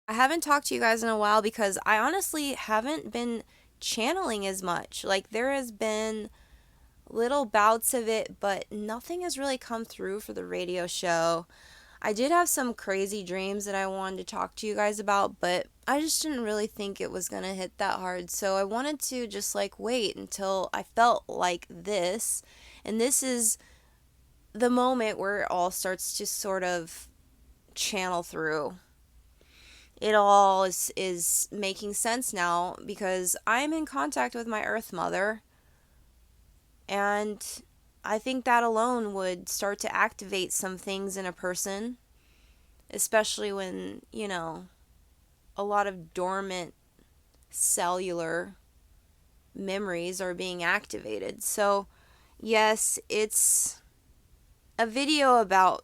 I haven't talked to you guys in a while because I honestly haven't been channeling as much. Like, there has been little bouts of it, but nothing has really come through for the radio show. I did have some crazy dreams that I wanted to talk to you guys about, but I just didn't really think it was going to hit that hard. So I wanted to just like wait until I felt like this. And this is the moment where it all starts to sort of channel through. It all is making sense now because I'm in contact with my Earth Mother, and I think that alone would start to activate some things in a person, especially when, a lot of dormant cellular memories are being activated. So, yes, it's a video about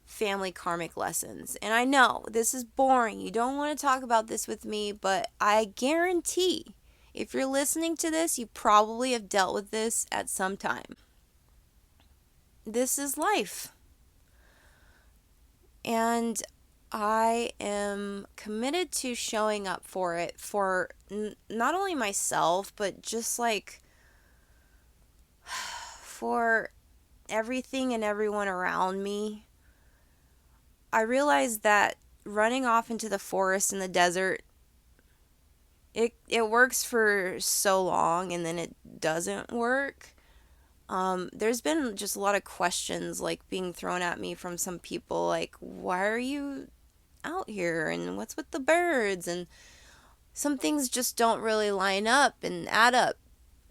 family karmic lessons. And I know this is boring. You don't want to talk about this with me, but I guarantee if you're listening to this, you probably have dealt with this at some time. This is life. And I am committed to showing up for it for not only myself, but just like for everything and everyone around me. I realized that running off into the forest and the desert, it works for so long and then it doesn't work. There's been just a lot of questions like being thrown at me from some people, like, why are you out here and what's with the birds? And some things just don't really line up and add up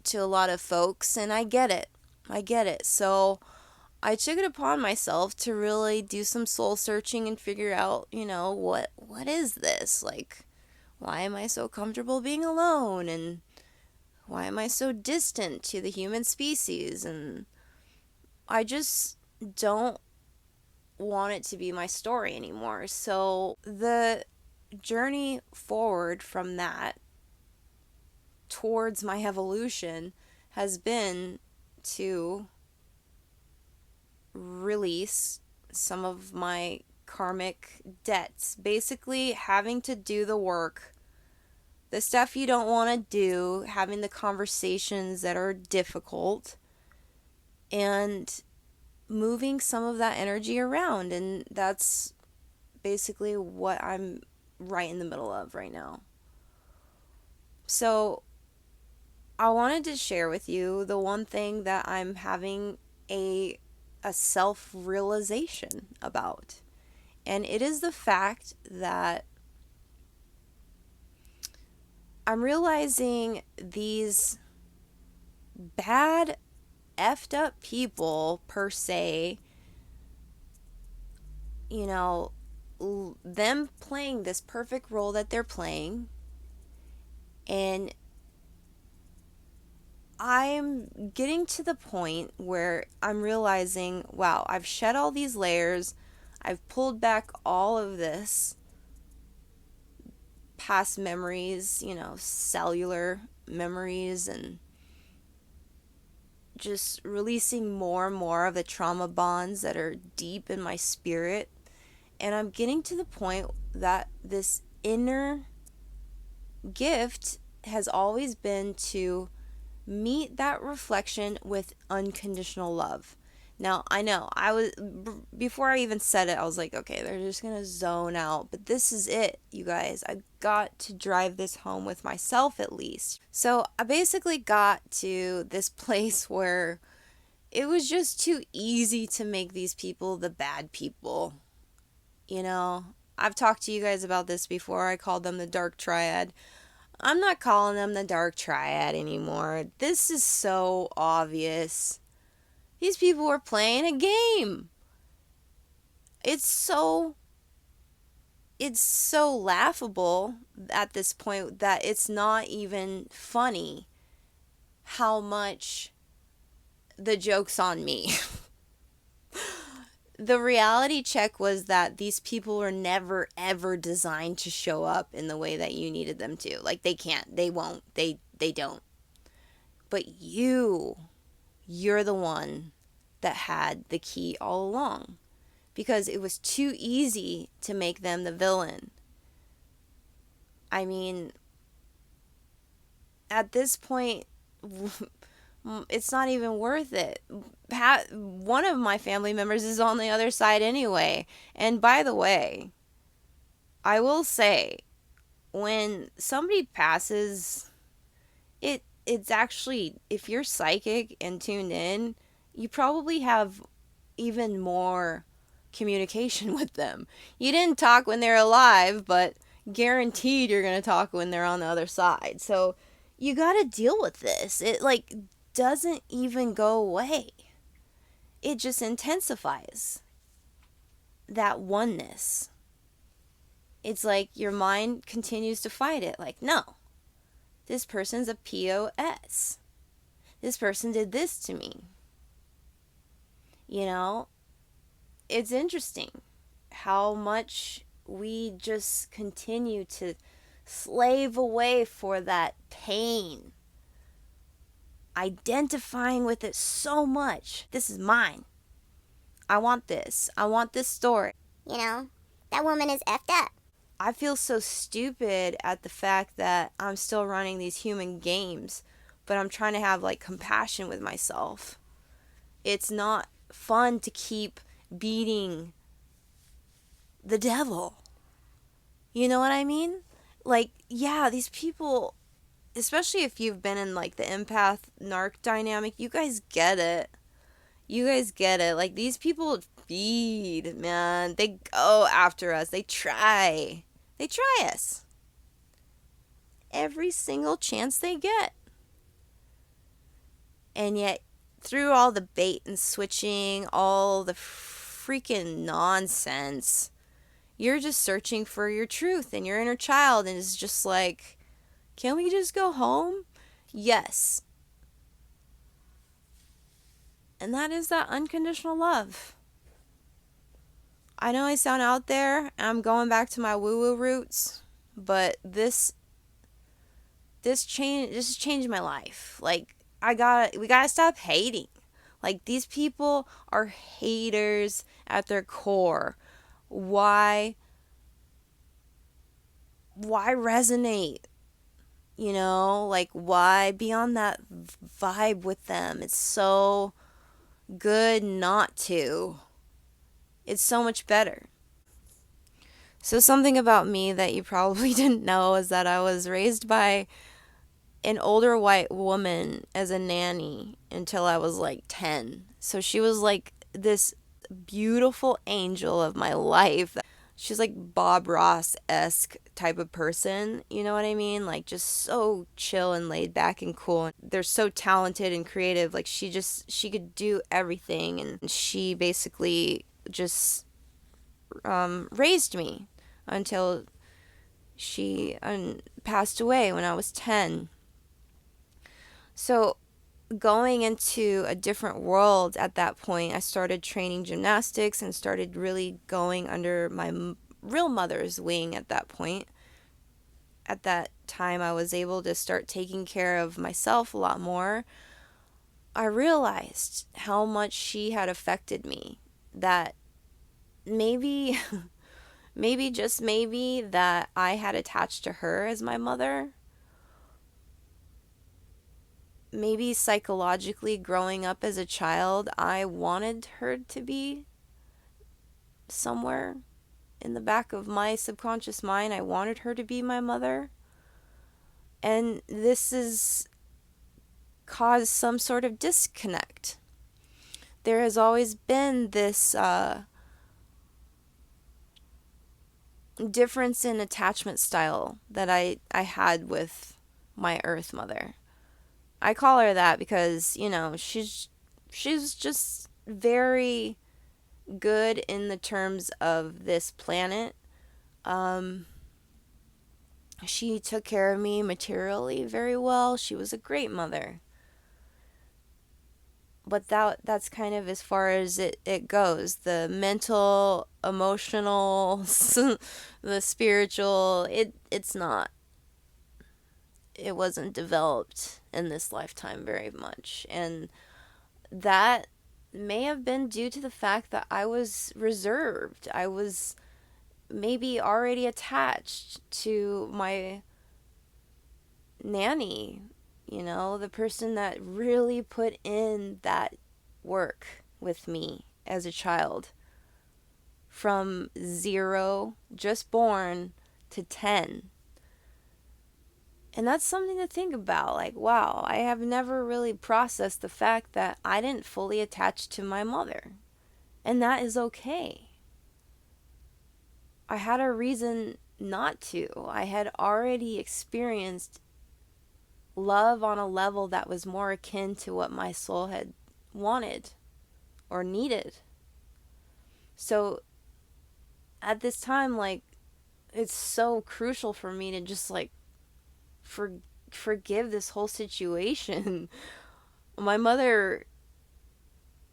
to a lot of folks, and I get it. I get it. So I took it upon myself to really do some soul searching and figure out, what is this? Like, why am I so comfortable being alone? And why am I so distant to the human species? And I just don't want it to be my story anymore. So the journey forward from that towards my evolution has been to release some of my karmic debts. Basically, having to do the work, the stuff you don't want to do, having the conversations that are difficult, and moving some of that energy around. And that's basically what I'm right in the middle of right now. So, I wanted to share with you the one thing that I'm having a self-realization about. And it is the fact that I'm realizing these bad, effed up people, per se, you know, them playing this perfect role that they're playing. And I'm getting to the point where I'm realizing, wow, I've shed all these layers. I've pulled back all of this past memories, cellular memories, and just releasing more and more of the trauma bonds that are deep in my spirit. And I'm getting to the point that this inner gift has always been to meet that reflection with unconditional love. Now, I know, before I even said it, I was like, okay, they're just gonna zone out. But this is it, you guys. I got to drive this home with myself at least. So I basically got to this place where it was just too easy to make these people the bad people. You know, I've talked to you guys about this before. I called them the dark triad. I'm not calling them the dark triad anymore. This is so obvious. These people were playing a game. It's so it's so laughable at this point that it's not even funny how much the joke's on me. The reality check was that these people were never ever designed to show up in the way that you needed them to. Like, they can't, they won't, they don't. But you're the one that had the key all along, because it was too easy to make them the villain. I mean, at this point, it's not even worth it. One of my family members is on the other side anyway. And by the way, I will say, when somebody passes, it's actually, if you're psychic and tuned in, you probably have even more communication with them. You didn't talk when they're alive, but guaranteed you're going to talk when they're on the other side. So you got to deal with this. It like doesn't even go away. It just intensifies that oneness. It's like your mind continues to fight it. Like, no, this person's a POS. This person did this to me. You know, it's interesting how much we just continue to slave away for that pain, identifying with it so much. This is mine. I want this. I want this story. You know, that woman is effed up. I feel so stupid at the fact that I'm still running these human games, but I'm trying to have like compassion with myself. It's not fun to keep beating the devil. You know what I mean? Like, yeah, these people, especially if you've been in like the empath narc dynamic, you guys get it. You guys get it. Like, these people feed, man. They go after us. They try. They try us. Every single chance they get. And yet, through all the bait and switching, all the freaking nonsense, you're just searching for your truth and your inner child, and it's just like, can we just go home? Yes. And that is that unconditional love. I know I sound out there, and I'm going back to my woo-woo roots, but this has changed my life. Like, we gotta stop hating. Like, these people are haters at their core. Why resonate? You know, like, why be on that vibe with them? It's so good not to. It's so much better. So, something about me that you probably didn't know is that I was raised by an older white woman as a nanny until I was like 10. So, she was like this beautiful angel of my life. She's like Bob Ross-esque type of person, you know what I mean? Like, just so chill and laid back and cool. They're so talented and creative. Like, she could do everything, and she basically just raised me until she passed away when I was 10. So, going into a different world at that point, I started training gymnastics and started really going under my real mother's wing at that point. At that time, I was able to start taking care of myself a lot more. I realized how much she had affected me. That maybe, maybe, just maybe, that I had attached to her as my mother. Maybe psychologically, growing up as a child, I wanted her to be somewhere in the back of my subconscious mind. I wanted her to be my mother. And this has caused some sort of disconnect. There has always been this difference in attachment style that I had with my earth mother. I call her that because, you know, she's just very good in the terms of this planet. She took care of me materially very well. She was a great mother. But that's kind of as far as it goes. The mental, emotional, the spiritual, it's not. It wasn't developed in this lifetime very much. And that may have been due to the fact that I was reserved. I was maybe already attached to my nanny, the person that really put in that work with me as a child from 0, just born, to 10. And that's something to think about. Like, wow, I have never really processed the fact that I didn't fully attach to my mother. And that is okay. I had a reason not to. I had already experienced love on a level that was more akin to what my soul had wanted or needed. So at this time, like, it's so crucial for me to just like for, forgive this whole situation. My mother,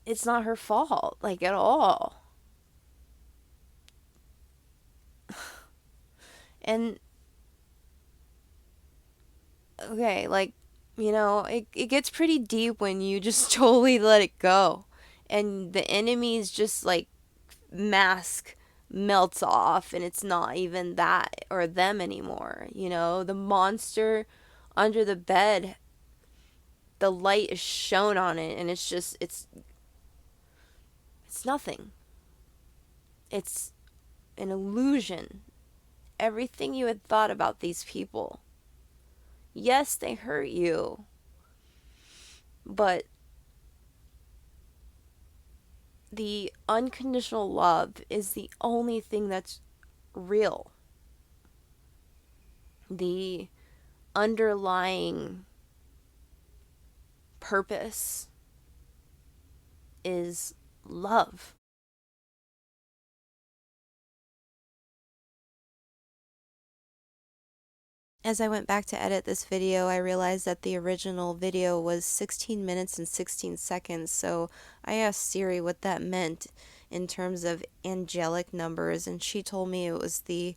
it's not her fault, like, at all. And okay, like, it gets pretty deep when you just totally let it go. And the enemy's just like mask melts off and it's not even that or them anymore. The monster under the bed, the light is shown on it and it's nothing. It's an illusion. Everything you had thought about these people. Yes, they hurt you, but the unconditional love is the only thing that's real. The underlying purpose is love. As I went back to edit this video, I realized that the original video was 16 minutes and 16 seconds, so I asked Siri what that meant in terms of angelic numbers, and she told me it was the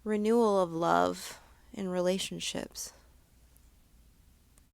renewal of love in relationships.